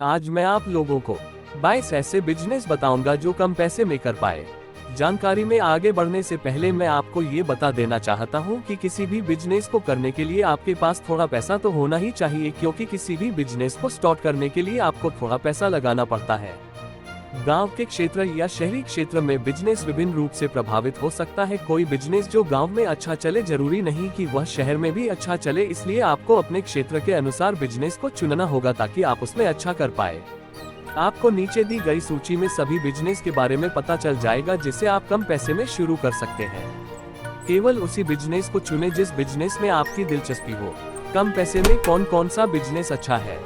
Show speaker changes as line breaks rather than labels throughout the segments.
आज मैं आप लोगों को 22 ऐसे बिजनेस बताऊंगा जो कम पैसे में कर पाए। जानकारी में आगे बढ़ने से पहले मैं आपको ये बता देना चाहता हूँ कि किसी भी बिजनेस को करने के लिए आपके पास थोड़ा पैसा तो होना ही चाहिए, क्योंकि किसी भी बिजनेस को स्टार्ट करने के लिए आपको थोड़ा पैसा लगाना पड़ता है। गांव के क्षेत्र या शहरी क्षेत्र में बिजनेस विभिन्न रूप से प्रभावित हो सकता है। कोई बिजनेस जो गांव में अच्छा चले जरूरी नहीं कि वह शहर में भी अच्छा चले, इसलिए आपको अपने क्षेत्र के अनुसार बिजनेस को चुनना होगा ताकि आप उसमें अच्छा कर पाए। आपको नीचे दी गई सूची में सभी बिजनेस के बारे में पता चल जाएगा जिसे आप कम पैसे में शुरू कर सकते हैं। केवल उसी बिजनेस को चुनें जिस बिजनेस में आपकी दिलचस्पी हो। कम पैसे में कौन कौन सा बिजनेस अच्छा है?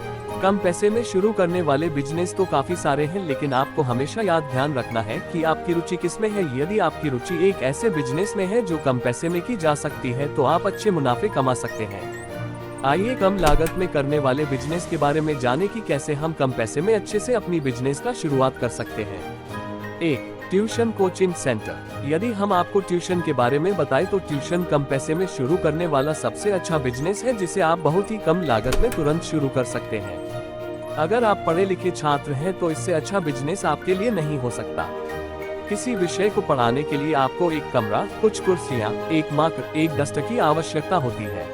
कम पैसे में शुरू करने वाले बिजनेस तो काफी सारे हैं, लेकिन आपको हमेशा ध्यान रखना है कि आपकी रुचि किसमें है। यदि आपकी रुचि एक ऐसे बिजनेस में है जो कम पैसे में की जा सकती है तो आप अच्छे मुनाफे कमा सकते हैं। आइए कम लागत में करने वाले बिजनेस के बारे में जाने कि कैसे हम कम पैसे में अच्छे से अपनी बिजनेस का शुरुआत कर सकते हैं। 1. Tuition coaching centre. यदि हम आपको ट्यूशन के बारे में बताएं तो ट्यूशन कम पैसे में शुरू करने वाला सबसे अच्छा बिजनेस है जिसे आप बहुत ही कम लागत में तुरंत शुरू कर सकते हैं। अगर आप पढ़े लिखे छात्र हैं तो इससे अच्छा बिजनेस आपके लिए नहीं हो सकता। किसी विषय को पढ़ाने के लिए आपको एक कमरा, कुछ कुर्सियां, एक मार्कर, एक डस्टर की आवश्यकता होती है।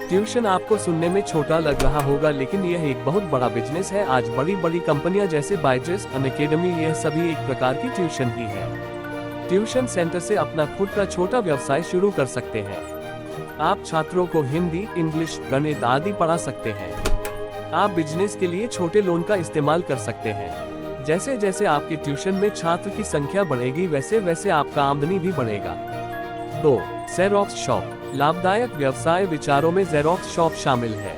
ट्यूशन आपको सुनने में छोटा लग रहा होगा, लेकिन यह एक बहुत बड़ा बिजनेस है। आज बड़ी बड़ी कंपनियां जैसे बायजूस, अनअकैडमी, यह सभी एक प्रकार की ट्यूशन ही है। ट्यूशन सेंटर से अपना खुद का छोटा व्यवसाय शुरू कर सकते हैं। आप छात्रों को हिंदी, इंग्लिश, गणित आदि पढ़ा सकते हैं। आप बिजनेस के लिए छोटे लोन का इस्तेमाल कर सकते हैं। जैसे जैसे आपके ट्यूशन में छात्र की संख्या बढ़ेगी वैसे वैसे आपका आमदनी भी बढ़ेगा। 2. Xerox shop. लाभदायक व्यवसाय विचारों में जेरोक्स शॉप शामिल है।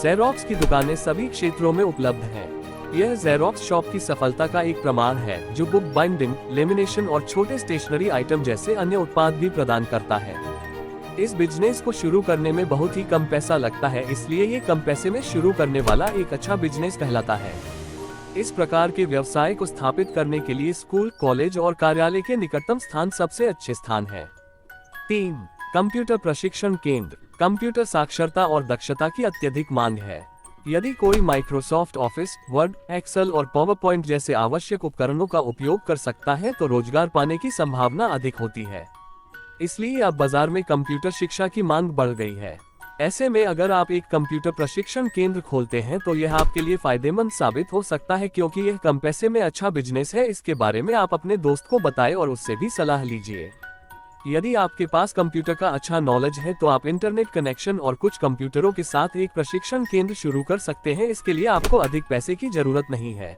जेरोक्स की दुकानें सभी क्षेत्रों में उपलब्ध हैं। यह जेरोक्स शॉप की सफलता का एक प्रमाण है, जो बुक बाइंडिंग, लेमिनेशन और छोटे स्टेशनरी आइटम जैसे अन्य उत्पाद भी प्रदान करता है। इस बिजनेस को शुरू करने में बहुत ही कम पैसा लगता है, इसलिए ये कम पैसे में शुरू करने वाला एक अच्छा बिजनेस कहलाता है। इस प्रकार के व्यवसाय को स्थापित करने के लिए स्कूल, कॉलेज और कार्यालय के निकटतम स्थान सबसे अच्छे स्थान है। 3. कंप्यूटर प्रशिक्षण केंद्र। कंप्यूटर साक्षरता और दक्षता की अत्यधिक मांग है। यदि कोई माइक्रोसॉफ्ट ऑफिस, वर्ड, एक्सेल और पावर पॉइंट जैसे आवश्यक उपकरणों का उपयोग कर सकता है तो रोजगार पाने की संभावना अधिक होती है। इसलिए अब बाजार में कंप्यूटर शिक्षा की मांग बढ़ गई है। ऐसे में अगर आप एक कंप्यूटर प्रशिक्षण केंद्र खोलते हैं तो यह आपके लिए फायदेमंद साबित हो सकता है, क्योंकि यह कम पैसे में अच्छा बिजनेस है। इसके बारे में आप अपने दोस्त को बताएं और उससे भी सलाह लीजिए। यदि आपके पास कंप्यूटर का अच्छा नॉलेज है तो आप इंटरनेट कनेक्शन और कुछ कंप्यूटरों के साथ एक प्रशिक्षण केंद्र शुरू कर सकते हैं। इसके लिए आपको अधिक पैसे की जरूरत नहीं है।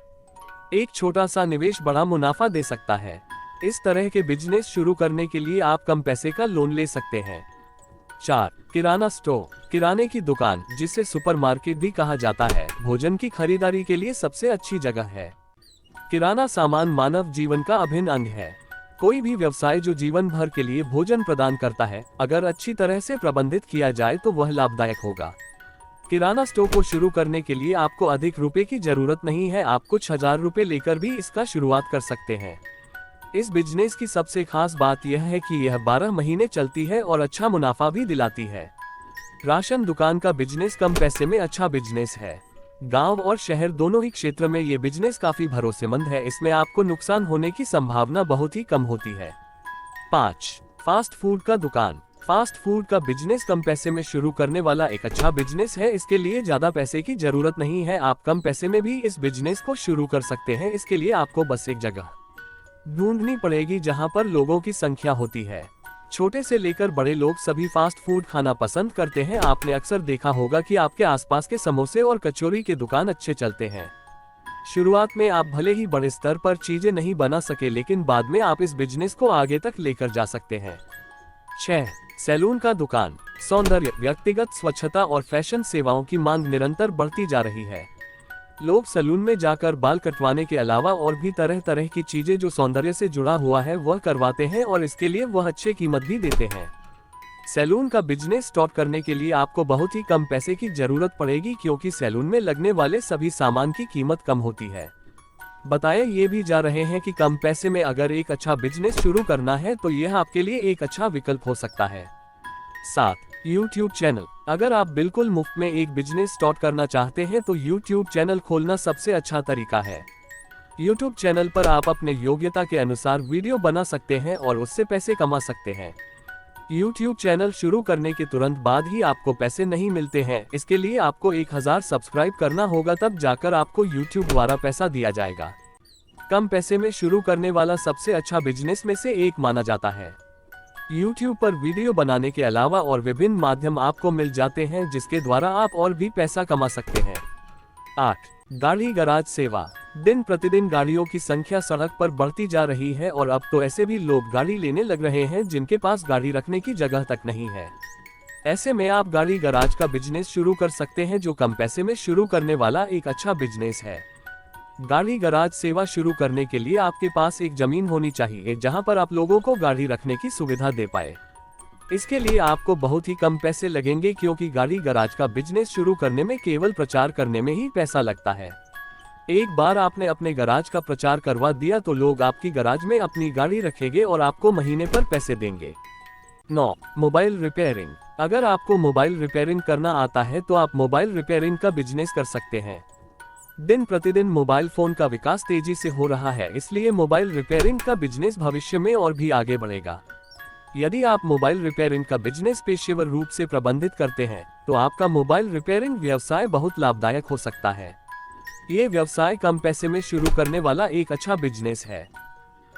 एक छोटा सा निवेश बड़ा मुनाफा दे सकता है। इस तरह के बिजनेस शुरू करने के लिए आप कम पैसे का लोन ले सकते हैं। 4. किराना स्टोर। किराने की दुकान, जिसे सुपरमार्केट भी कहा जाता है, भोजन की खरीदारी के लिए सबसे अच्छी जगह है। किराना सामान मानव जीवन का अभिन्न अंग है। कोई भी व्यवसाय जो जीवन भर के लिए भोजन प्रदान करता है, अगर अच्छी तरह से प्रबंधित किया जाए तो वह लाभदायक होगा। किराना स्टोर को शुरू करने के लिए आपको अधिक रुपए की जरूरत नहीं है। आप कुछ हजार रुपए लेकर भी इसका शुरुआत कर सकते हैं। इस बिजनेस की सबसे खास बात यह है कि यह 12 महीने चलती है और अच्छा मुनाफा भी दिलाती है। राशन दुकान का बिजनेस कम पैसे में अच्छा बिजनेस है। गांव और शहर दोनों ही क्षेत्र में ये बिजनेस काफी भरोसेमंद है। इसमें आपको नुकसान होने की संभावना बहुत ही कम होती है। 5. फास्ट फूड का दुकान। फास्ट फूड का बिजनेस कम पैसे में शुरू करने वाला एक अच्छा बिजनेस है। इसके लिए ज्यादा पैसे की जरूरत नहीं है। आप कम पैसे में भी इस बिजनेस को शुरू कर सकते हैं। इसके लिए आपको बस एक जगह ढूंढनी पड़ेगी जहां पर लोगों की संख्या होती है। छोटे से लेकर बड़े लोग सभी फास्ट फूड खाना पसंद करते हैं। आपने अक्सर देखा होगा कि आपके आसपास के समोसे और कचौरी के दुकान अच्छे चलते हैं। शुरुआत में आप भले ही बड़े स्तर पर चीजें नहीं बना सके, लेकिन बाद में आप इस बिजनेस को आगे तक लेकर जा सकते हैं। 6. सैलून का दुकान। सौंदर्य, व्यक्तिगत स्वच्छता और फैशन सेवाओं की मांग निरंतर बढ़ती जा रही है। लोग सैलून में जाकर बाल कटवाने के अलावा और भी तरह तरह की चीजें जो सौंदर्य से जुड़ा हुआ है वह करवाते हैं, और इसके लिए वह अच्छे कीमत भी देते हैं। सैलून का बिजनेस स्टार्ट करने के लिए आपको बहुत ही कम पैसे की जरूरत पड़ेगी, क्योंकि सैलून में लगने वाले सभी सामान की कीमत कम होती है। बताए ये भी जा रहे हैं कि कम पैसे में अगर एक अच्छा बिजनेस शुरू करना है तो यह आपके लिए एक अच्छा विकल्प हो सकता है। 7. YouTube channel. अगर आप बिल्कुल मुफ्त में एक बिजनेस स्टार्ट करना चाहते हैं तो YouTube चैनल खोलना सबसे अच्छा तरीका है। YouTube चैनल पर आप अपने योग्यता के अनुसार वीडियो बना सकते हैं और उससे पैसे कमा सकते हैं। YouTube चैनल शुरू करने के तुरंत बाद ही आपको पैसे नहीं मिलते हैं। इसके लिए आपको 1000 सब्सक्राइब करना होगा, तब जाकर आपको YouTube द्वारा पैसा दिया जाएगा। कम पैसे में शुरू करने वाला सबसे अच्छा बिजनेस में से एक माना जाता है। YouTube पर वीडियो बनाने के अलावा और विभिन्न माध्यम आपको मिल जाते हैं जिसके द्वारा आप और भी पैसा कमा सकते हैं। 8. गाड़ी गराज सेवा। दिन प्रतिदिन गाड़ियों की संख्या सड़क पर बढ़ती जा रही है और अब तो ऐसे भी लोग गाड़ी लेने लग रहे हैं जिनके पास गाड़ी रखने की जगह तक नहीं है। ऐसे में आप गाड़ी गराज का बिजनेस शुरू कर सकते हैं जो कम पैसे में शुरू करने वाला एक अच्छा बिजनेस है। गाड़ी गराज सेवा शुरू करने के लिए आपके पास एक जमीन होनी चाहिए जहां पर आप लोगों को गाड़ी रखने की सुविधा दे पाए। इसके लिए आपको बहुत ही कम पैसे लगेंगे क्योंकि गाड़ी गराज का बिजनेस शुरू करने में केवल प्रचार करने में ही पैसा लगता है। एक बार आपने अपने गराज का प्रचार करवा दिया तो लोग आपकी गराज में अपनी गाड़ी रखेंगे और आपको महीने पर पैसे देंगे। 9. Mobile repairing. अगर आपको मोबाइल रिपेयरिंग करना आता है तो आप मोबाइल रिपेयरिंग का बिजनेस कर सकते हैं। दिन प्रतिदिन मोबाइल फोन का विकास तेजी से हो रहा है, इसलिए मोबाइल रिपेयरिंग का बिजनेस भविष्य में और भी आगे बढ़ेगा। यदि आप मोबाइल रिपेयरिंग का बिजनेस पेशेवर रूप से प्रबंधित करते हैं तो आपका मोबाइल रिपेयरिंग व्यवसाय बहुत लाभदायक हो सकता है। ये व्यवसाय कम पैसे में शुरू करने वाला एक अच्छा बिजनेस है।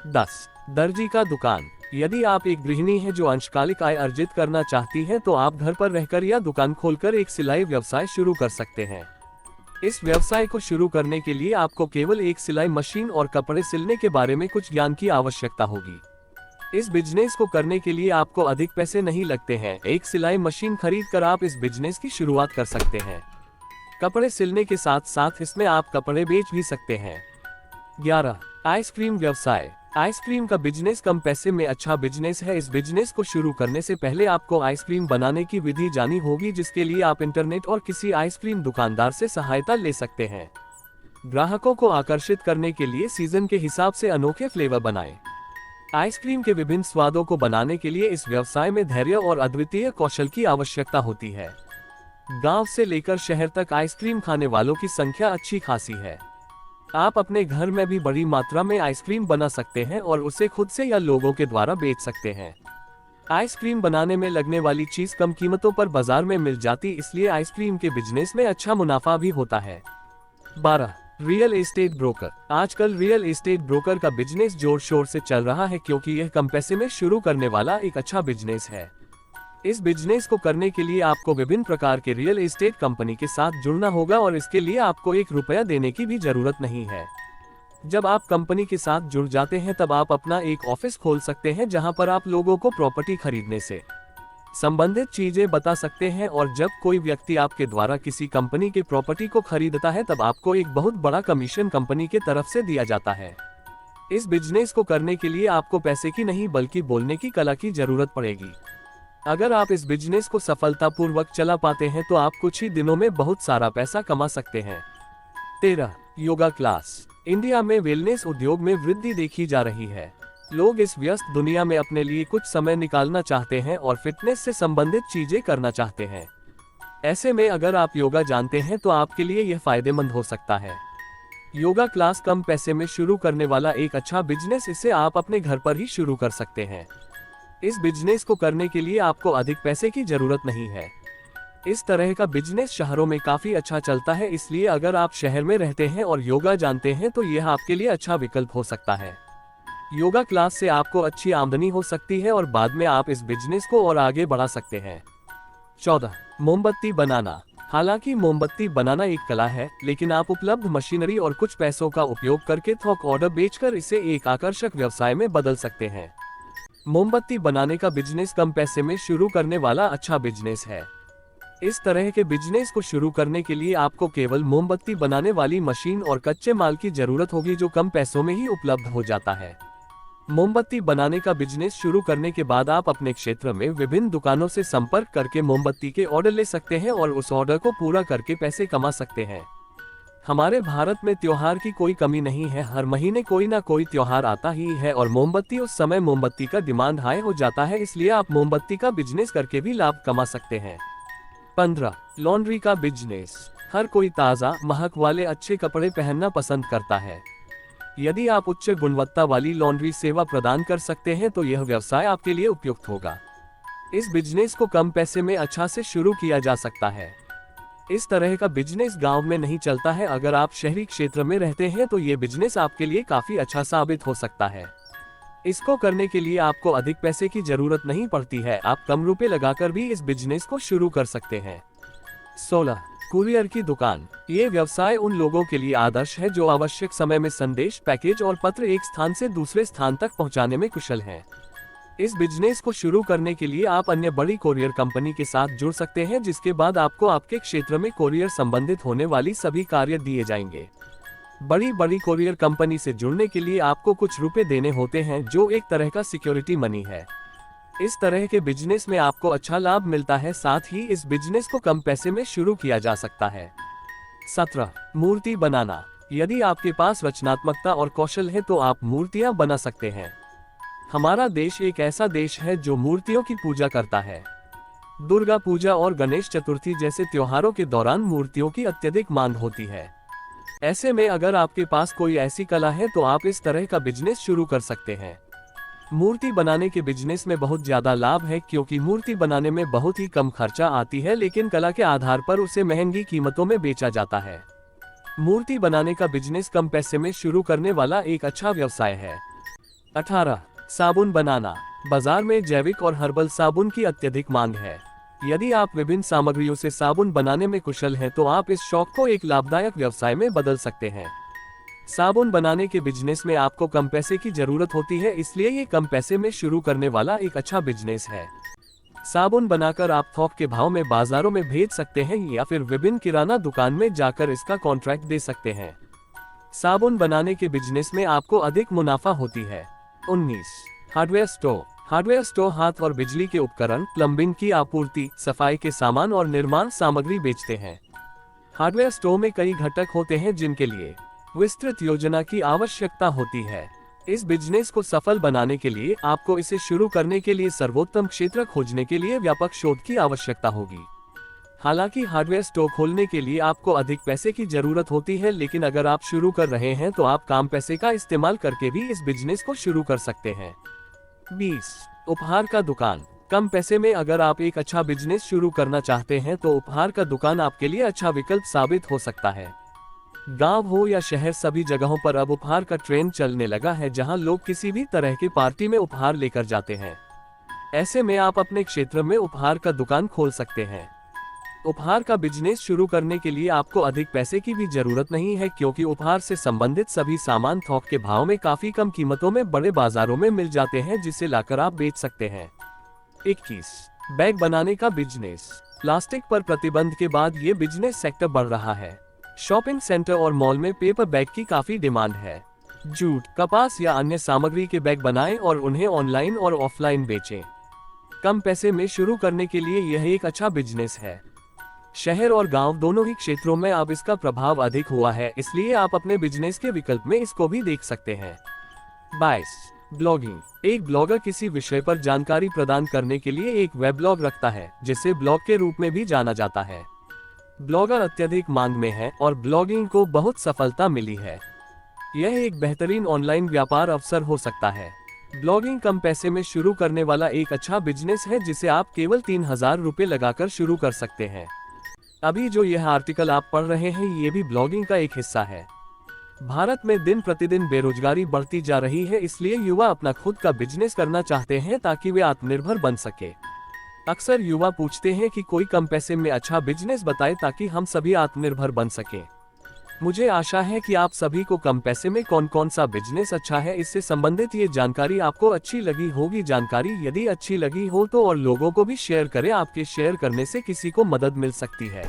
10. दर्जी का दुकान। यदि आप एक गृहिणी हैं जो अंशकालिक आय अर्जित करना चाहती हैं तो आप घर पर रहकर या दुकान खोलकर एक सिलाई व्यवसाय शुरू कर सकते हैं। इस व्यवसाय को शुरू करने के लिए आपको केवल एक सिलाई मशीन और कपड़े सिलने के बारे में कुछ ज्ञान की आवश्यकता होगी। इस बिजनेस को करने के लिए आपको अधिक पैसे नहीं लगते हैं। एक सिलाई मशीन खरीद कर आप इस बिजनेस की शुरुआत कर सकते हैं। कपड़े सिलने के साथ साथ इसमें आप कपड़े बेच भी सकते हैं। 11. आइसक्रीम व्यवसाय। आइसक्रीम का बिजनेस कम पैसे में अच्छा बिजनेस है। इस बिजनेस को शुरू करने से पहले आपको आइसक्रीम बनाने की विधि जानी होगी, जिसके लिए आप इंटरनेट और किसी आइसक्रीम दुकानदार से सहायता ले सकते हैं। ग्राहकों को आकर्षित करने के लिए सीजन के हिसाब से अनोखे फ्लेवर बनाएं। आइसक्रीम के विभिन्न स्वादों को बनाने के लिए इस व्यवसाय में धैर्य और अद्वितीय कौशल की आवश्यकता होती है। गांव से लेकर शहर तक आइसक्रीम खाने वालों की संख्या अच्छी खासी है। आप अपने घर में भी बड़ी मात्रा में आइसक्रीम बना सकते हैं और उसे खुद से या लोगों के द्वारा बेच सकते हैं। आइसक्रीम बनाने में लगने वाली चीज कम कीमतों पर बाजार में मिल जाती, इसलिए आइसक्रीम के बिजनेस में अच्छा मुनाफा भी होता है। 12. Real estate broker. आजकल रियल एस्टेट ब्रोकर का बिजनेस जोर शोर से चल रहा है क्योंकि यह कम पैसे में शुरू करने वाला एक अच्छा बिजनेस है। इस बिजनेस को करने के लिए आपको विभिन्न प्रकार के रियल एस्टेट कंपनी के साथ जुड़ना होगा और इसके लिए आपको 1 रुपया देने की भी जरूरत नहीं है। जब आप कंपनी के साथ जुड़ जाते हैं तब आप अपना एक ऑफिस खोल सकते हैं जहां पर आप लोगों को प्रॉपर्टी खरीदने से संबंधित चीजें बता सकते हैं और जब कोई व्यक्ति आपके द्वारा किसी कंपनी के प्रॉपर्टी को खरीदता है तब आपको एक बहुत बड़ा कमीशन कंपनी के तरफ से दिया जाता है। इस बिजनेस को करने के लिए आपको पैसे की नहीं बल्कि बोलने की कला की जरूरत पड़ेगी। अगर आप इस बिजनेस को सफलतापूर्वक चला पाते हैं तो आप कुछ ही दिनों में बहुत सारा पैसा कमा सकते हैं। 13. योगा क्लास। इंडिया में वेलनेस उद्योग में वृद्धि देखी जा रही है। लोग इस व्यस्त दुनिया में अपने लिए कुछ समय निकालना चाहते हैं और फिटनेस से संबंधित चीजें करना चाहते हैं। ऐसे में अगर आप योगा जानते हैं तो आपके लिए यह फायदेमंद हो सकता है। योगा क्लास कम पैसे में शुरू करने वाला एक अच्छा बिजनेस, इसे आप अपने घर पर ही शुरू कर सकते हैं। इस बिजनेस को करने के लिए आपको अधिक पैसे की जरूरत नहीं है। इस तरह का बिजनेस शहरों में काफी अच्छा चलता है, इसलिए अगर आप शहर में रहते हैं और योगा जानते हैं तो यह आपके लिए अच्छा विकल्प हो सकता है। योगा क्लास से आपको अच्छी आमदनी हो सकती है और बाद में आप इस बिजनेस को और आगे बढ़ा सकते हैं। 14. मोमबत्ती बनाना। हालांकि मोमबत्ती बनाना एक कला है, लेकिन आप उपलब्ध मशीनरी और कुछ पैसों का उपयोग करके थोक ऑर्डर बेचकर इसे एक आकर्षक व्यवसाय में बदल सकते हैं। मोमबत्ती बनाने का बिजनेस कम पैसे में शुरू करने वाला अच्छा बिजनेस है। इस तरह के बिजनेस को शुरू करने के लिए आपको केवल मोमबत्ती बनाने वाली मशीन और कच्चे माल की जरूरत होगी जो कम पैसों में ही उपलब्ध हो जाता है। मोमबत्ती बनाने का बिजनेस शुरू करने के बाद आप अपने क्षेत्र में विभिन्न दुकानों से संपर्क करके मोमबत्ती के ऑर्डर ले सकते हैं और उस ऑर्डर को पूरा करके पैसे कमा सकते हैं। हमारे भारत में त्योहार की कोई कमी नहीं है। हर महीने कोई ना कोई त्योहार आता ही है और मोमबत्ती उस समय मोमबत्ती का डिमांड हाई हो जाता है, इसलिए आप मोमबत्ती का बिजनेस करके भी लाभ कमा सकते हैं। 15. लॉन्ड्री का बिजनेस। हर कोई ताज़ा महक वाले अच्छे कपड़े पहनना पसंद करता है। यदि आप उच्च गुणवत्ता वाली लॉन्ड्री सेवा प्रदान कर सकते हैं तो यह व्यवसाय आपके लिए उपयुक्त होगा। इस बिजनेस को कम पैसे में अच्छा से शुरू किया जा सकता है। इस तरह का बिजनेस गांव में नहीं चलता है। अगर आप शहरी क्षेत्र में रहते हैं तो ये बिजनेस आपके लिए काफी अच्छा साबित हो सकता है। इसको करने के लिए आपको अधिक पैसे की जरूरत नहीं पड़ती है। आप कम रुपए लगाकर भी इस बिजनेस को शुरू कर सकते हैं। 16. कुरियर की दुकान। ये व्यवसाय उन लोगों के लिए आदर्श है जो आवश्यक समय में संदेश, पैकेज और पत्र एक स्थान से दूसरे स्थान तक पहुंचाने में कुशल हैं। इस बिजनेस को शुरू करने के लिए आप अन्य बड़ी कोरियर कंपनी के साथ जुड़ सकते हैं, जिसके बाद आपको आपके क्षेत्र में कोरियर संबंधित होने वाली सभी कार्य दिए जाएंगे। बड़ी कोरियर कंपनी से जुड़ने के लिए आपको कुछ रुपए देने होते हैं, जो एक तरह का सिक्योरिटी मनी है। इस तरह के बिजनेस में आपको अच्छा लाभ मिलता है, साथ ही इस बिजनेस को कम पैसे में शुरू किया जा सकता है। 17. मूर्ति बनाना। यदि आपके पास रचनात्मकता और कौशल है तो आप मूर्तियां बना सकते हैं। हमारा देश एक ऐसा देश है जो मूर्तियों की पूजा करता है। दुर्गा पूजा और गणेश चतुर्थी जैसे त्योहारों के दौरान मूर्तियों की अत्यधिक मांग होती है। ऐसे में अगर आपके पास कोई ऐसी कला है तो आप इस तरह का बिजनेस शुरू कर सकते हैं। मूर्ति बनाने के बिजनेस में बहुत ज्यादा लाभ है, क्योंकि मूर्ति बनाने में बहुत ही कम खर्चा आती है, लेकिन कला के आधार पर उसे महंगी कीमतों में बेचा जाता है। मूर्ति बनाने का बिजनेस कम पैसे में शुरू करने वाला एक अच्छा व्यवसाय है। 18. साबुन बनाना। बाजार में जैविक और हर्बल साबुन की अत्यधिक मांग है। यदि आप विभिन्न सामग्रियों से साबुन बनाने में कुशल हैं तो आप इस शौक को एक लाभदायक व्यवसाय में बदल सकते हैं। साबुन बनाने के बिजनेस में आपको कम पैसे की जरूरत होती है, इसलिए ये कम पैसे में शुरू करने वाला एक अच्छा बिजनेस है। साबुन बनाकर आप थोक के भाव में बाजारों में भेज सकते हैं या फिर विभिन्न किराना दुकान में जाकर इसका कॉन्ट्रैक्ट दे सकते हैं। साबुन बनाने के बिजनेस में आपको अधिक मुनाफा होती है। 19. Hardware store. हार्डवेयर स्टोर हाथ और बिजली के उपकरण, प्लम्बिंग की आपूर्ति, सफाई के सामान और निर्माण सामग्री बेचते हैं। हार्डवेयर स्टोर में कई घटक होते हैं जिनके लिए विस्तृत योजना की आवश्यकता होती है। इस बिजनेस को सफल बनाने के लिए आपको इसे शुरू करने के लिए सर्वोत्तम क्षेत्र खोजने के लिए व्यापक शोध की आवश्यकता होगी। हालांकि हार्डवेयर स्टोर खोलने के लिए आपको अधिक पैसे की जरूरत होती है, लेकिन अगर आप शुरू कर रहे हैं तो आप कम पैसे का इस्तेमाल करके भी इस बिजनेस को शुरू कर सकते हैं। 20. उपहार का दुकान। कम पैसे में अगर आप एक अच्छा बिजनेस शुरू करना चाहते हैं तो उपहार का दुकान आपके लिए अच्छा विकल्प साबित हो सकता है। गांव हो या शहर, सभी जगहों पर अब उपहार का ट्रेंड चलने लगा है, जहां लोग किसी भी तरह की पार्टी में उपहार लेकर जाते हैं। ऐसे में आप अपने क्षेत्र में उपहार का दुकान खोल सकते हैं। उपहार का बिजनेस शुरू करने के लिए आपको अधिक पैसे की भी जरूरत नहीं है, क्योंकि उपहार से संबंधित सभी सामान थोक के भाव में काफी कम कीमतों में बड़े बाजारों में मिल जाते हैं, जिसे लाकर आप बेच सकते हैं। 21. बैग बनाने का बिजनेस। प्लास्टिक पर प्रतिबंध के बाद ये बिजनेस सेक्टर बढ़ रहा है। शॉपिंग सेंटर और मॉल में पेपर बैग की काफी डिमांड है। जूट, कपास या अन्य सामग्री के बैग बनाएं और उन्हें ऑनलाइन और ऑफलाइन बेचें। कम पैसे में शुरू करने के लिए यह एक अच्छा बिजनेस है। शहर और गांव दोनों ही क्षेत्रों में अब इसका प्रभाव अधिक हुआ है, इसलिए आप अपने बिजनेस के विकल्प में इसको भी देख सकते हैं। 22. ब्लॉगिंग। एक ब्लॉगर किसी विषय पर जानकारी प्रदान करने के लिए एक वेब ब्लॉग रखता है, जिसे ब्लॉग के रूप में भी जाना जाता है। ब्लॉगर अत्यधिक मांग में है और ब्लॉगिंग को बहुत सफलता मिली है। यह एक बेहतरीन ऑनलाइन व्यापार अवसर हो सकता है। ब्लॉगिंग कम पैसे में शुरू करने वाला एक अच्छा बिजनेस है, जिसे आप केवल 3000 रुपए लगाकर शुरू कर सकते हैं। अभी जो यह आर्टिकल आप पढ़ रहे हैं ये भी ब्लॉगिंग का एक हिस्सा है। भारत में दिन प्रतिदिन बेरोजगारी बढ़ती जा रही है, इसलिए युवा अपना खुद का बिजनेस करना चाहते हैं ताकि वे आत्मनिर्भर बन सके। अक्सर युवा पूछते हैं कि कोई कम पैसे में अच्छा बिजनेस बताए ताकि हम सभी आत्मनिर्भर बन सके। मुझे आशा है कि आप सभी को कम पैसे में कौन कौन सा बिजनेस अच्छा है, इससे संबंधित ये जानकारी आपको अच्छी लगी होगी। जानकारी यदि अच्छी लगी हो तो और लोगों को भी शेयर करें। आपके शेयर करने से किसी को मदद मिल सकती है।